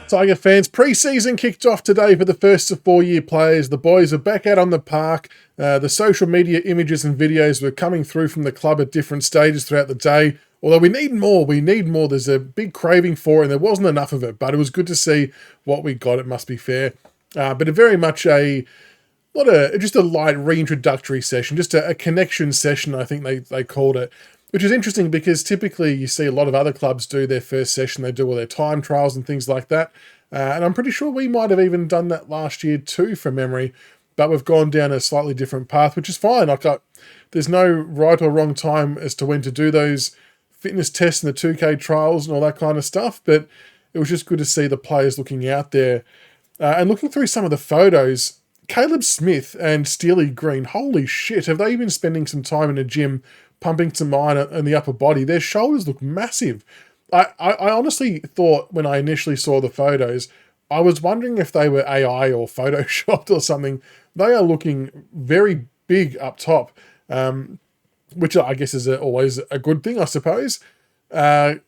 Tiger fans, pre-season kicked off today for the first of 4-year players. The boys are back out on the park. The social media images and videos were coming through from the club at different stages throughout the day. Although we need more. There's a big craving for it, and there wasn't enough of it. But it was good to see what we got, it must be fair. But very much just a light reintroductory session, just a connection session, I think they called it. Which is interesting because typically you see a lot of other clubs do their first session. They do all their time trials and things like that. And I'm pretty sure we might have even done that last year too, from memory. But we've gone down a slightly different path, which is fine. There's no right or wrong time as to when to do those fitness tests and the 2K trials and all that kind of stuff. But it was just good to see the players looking out there. And looking through some of the photos, Kaleb Smith and Steely Green, holy shit, have they been spending some time in a gym pumping some iron in the upper body? Their shoulders look massive. I honestly thought when I initially saw the photos, I was wondering if they were AI or photoshopped or something. They are looking very big up top, which I guess is always a good thing, I suppose. Kane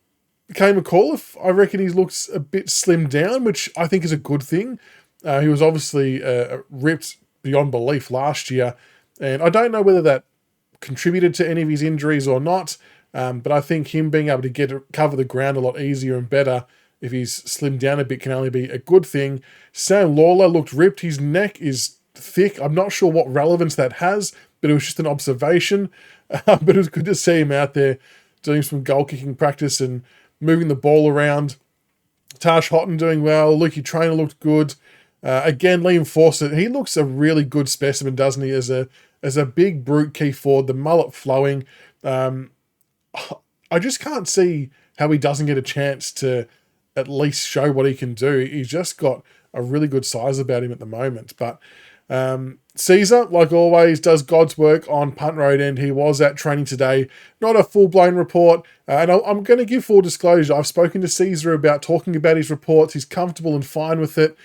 McAuliffe, I reckon he looks a bit slimmed down, which I think is a good thing. He was obviously ripped beyond belief last year, and I don't know whether that contributed to any of his injuries or not, but I think him being able to cover the ground a lot easier and better if he's slimmed down a bit can only be a good thing. Sam Lawler looked ripped. His neck is thick. I'm not sure what relevance that has, but it was just an observation. But it was good to see him out there doing some goal kicking practice and moving the ball around. Tash Houghton doing well. Lukey Traynor looked good. Again, Liam Fawcett, he looks a really good specimen, doesn't he, as a big brute key forward, the mullet flowing. I just can't see how he doesn't get a chance to at least show what he can do. He's just got a really good size about him at the moment. But Caesar, like always, does God's work on Punt Road, and he was at training today. Not a full-blown report, and I'm going to give full disclosure. I've spoken to Caesar about talking about his reports. He's comfortable and fine with it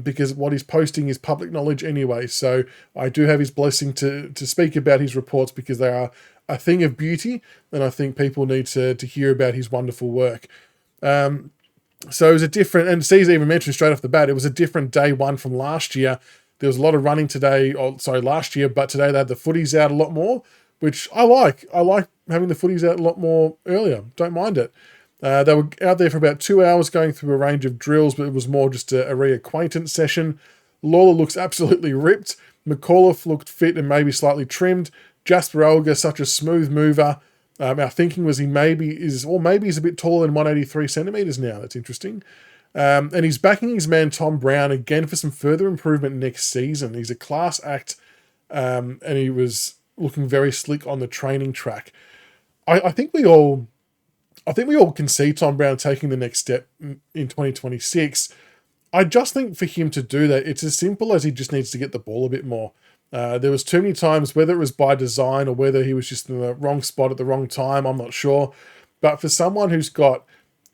because what he's posting is public knowledge anyway. So I do have his blessing to speak about his reports because they are a thing of beauty, and I think people need to hear about his wonderful work. So it was a different, and Caesar even mentioned straight off the bat, it was a different day one from last year. There was a lot of running last year, but today they had the footies out a lot more, which I like. I like having the footies out a lot more earlier. Don't mind it. They were out there for about 2 hours going through a range of drills, but it was more just a reacquaintance session. Lawler looks absolutely ripped. McAuliffe looked fit and maybe slightly trimmed. Jasper Elga, such a smooth mover. Our thinking was maybe he's a bit taller than 183 centimetres now. That's interesting. And he's backing his man Tom Brown again for some further improvement next season. He's a class act, and he was looking very slick on the training track. I think we all can see Tom Brown taking the next step in 2026. I just think for him to do that, it's as simple as he just needs to get the ball a bit more. There was too many times, whether it was by design or whether he was just in the wrong spot at the wrong time, I'm not sure. But for someone who's got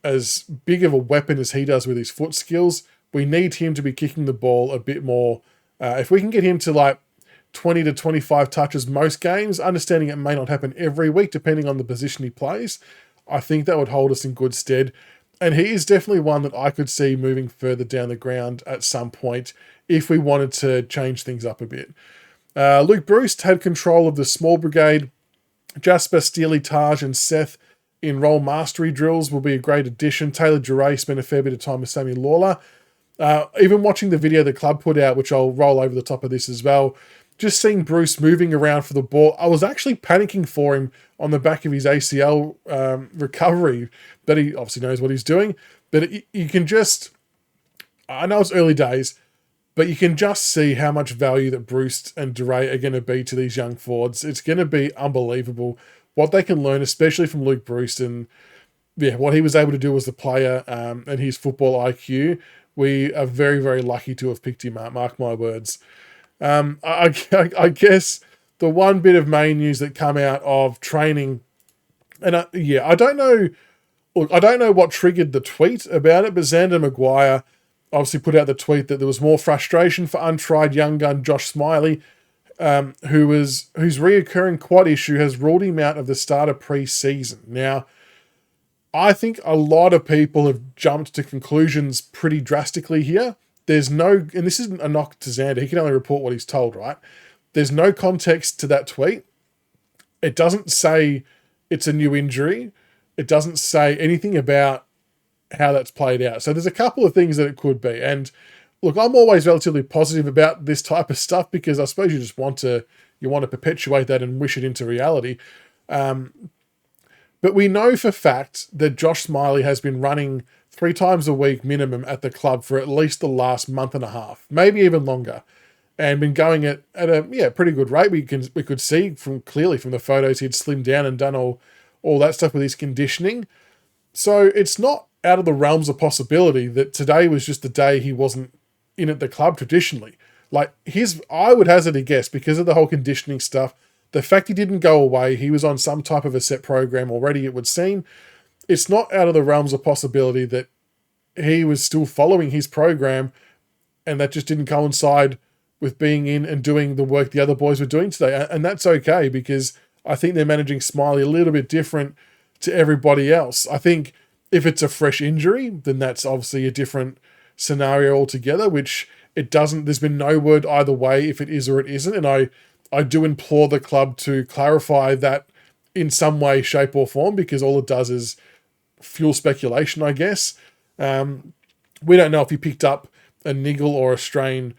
as big of a weapon as he does with his foot skills, we need him to be kicking the ball a bit more. If we can get him to like 20 to 25 touches most games, understanding it may not happen every week depending on the position he plays, I think that would hold us in good stead. And he is definitely one that I could see moving further down the ground at some point if we wanted to change things up a bit. Luke Bruce had control of the small brigade. Jasper, Steely, Taj and Seth in role mastery drills will be a great addition. Taylor Duray spent a fair bit of time with Sammy Lawler. Even watching the video the club put out, which I'll roll over the top of this as well, just seeing Bruce moving around for the ball, I was actually panicking for him on the back of his ACL recovery, but he obviously knows what he's doing. But you can just, I know it's early days, but you can just see how much value that Bruce and Duray are going to be to these young forwards. It's going to be unbelievable what they can learn, especially from Luke Bruce and what he was able to do as a player and his football IQ. We are very, very lucky to have picked him up, mark my words. I guess the one bit of main news that come out of training, and I don't know what triggered the tweet about it, but Xander Maguire obviously put out the tweet that there was more frustration for untried young gun Josh Smiley, whose reoccurring quad issue has ruled him out of the start of pre-season. Now, I think a lot of people have jumped to conclusions pretty drastically here. There's no, and this isn't a knock to Xander, he can only report what he's told, right? There's no context to that tweet. It doesn't say it's a new injury. It doesn't say anything about how that's played out. So there's a couple of things that it could be. And look, I'm always relatively positive about this type of stuff because I suppose you just want to perpetuate that and wish it into reality. But we know for fact that Josh Smiley has been running 3 times a week minimum at the club for at least the last month and a half, maybe even longer, and been going at a pretty good rate. We could see clearly from the photos he'd slimmed down and done all that stuff with his conditioning. So it's not out of the realms of possibility that today was just the day he wasn't in at the club traditionally. Like I would hazard a guess, because of the whole conditioning stuff, the fact he didn't go away, he was on some type of a set program already, it would seem. It's not out of the realms of possibility that he was still following his program and that just didn't coincide with being in and doing the work the other boys were doing today. And that's okay, because I think they're managing Smiley a little bit different to everybody else. I think if it's a fresh injury, then that's obviously a different scenario altogether, which it doesn't, there's been no word either way if it is or it isn't. And I do implore the club to clarify that in some way, shape or form, because all it does is fuel speculation, I guess. We don't know if he picked up a niggle or a strain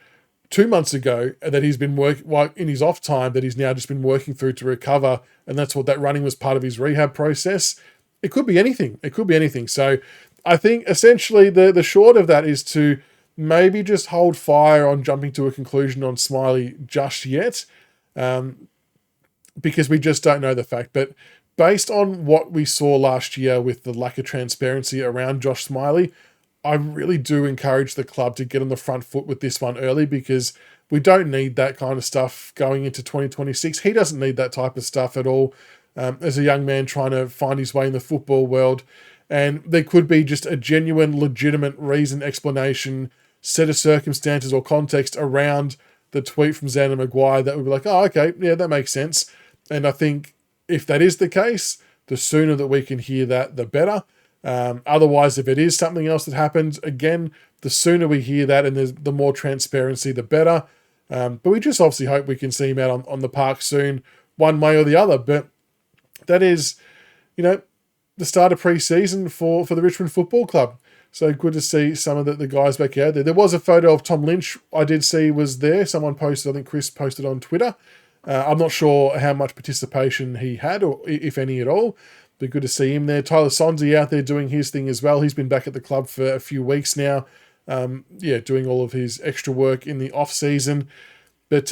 2 months ago that he's been in his off time, that he's now just been working through to recover, and that's what that running was part of his rehab process. It could be anything. It could be anything. So I think essentially the short of that is to maybe just hold fire on jumping to a conclusion on Smiley just yet, because we just don't know the fact. But based on what we saw last year with the lack of transparency around Josh Smiley, I really do encourage the club to get on the front foot with this one early, because we don't need that kind of stuff going into 2026. He doesn't need that type of stuff at all, as a young man trying to find his way in the football world. And there could be just a genuine, legitimate reason, explanation, set of circumstances or context around the tweet from Xander Maguire that would be like, oh, okay, yeah, that makes sense. And I think if that is the case, the sooner that we can hear that, the better. Otherwise, if it is something else that happens, again, the sooner we hear that and the more transparency, the better. But we just obviously hope we can see him out on the park soon, one way or the other. But that is, the start of pre-season for the Richmond Football Club. So good to see some of the guys back out there. There was a photo of Tom Lynch I did see was there. Someone posted, I think Chris posted on Twitter. I'm not sure how much participation he had, or if any at all. But good to see him there. Tyler Sonsie out there doing his thing as well. He's been back at the club for a few weeks now. Doing all of his extra work in the off-season. But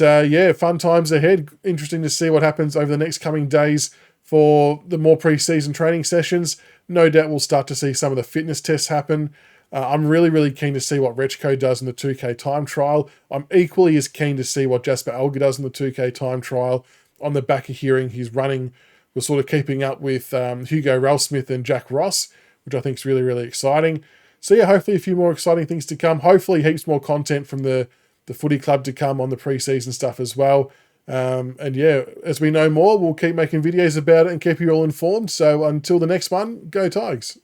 fun times ahead. Interesting to see what happens over the next coming days for the more pre-season training sessions. No doubt we'll start to see some of the fitness tests happen. I'm really, really keen to see what Rechko does in the 2K time trial. I'm equally as keen to see what Jasper Alger does in the 2K time trial. On the back of hearing his running was sort of keeping up with Hugo Ralsmith and Jack Ross, which I think is really, really exciting. So yeah, hopefully a few more exciting things to come. Hopefully heaps more content from the footy club to come on the pre-season stuff as well. As we know more, we'll keep making videos about it and keep you all informed. So until the next one, go Tigers.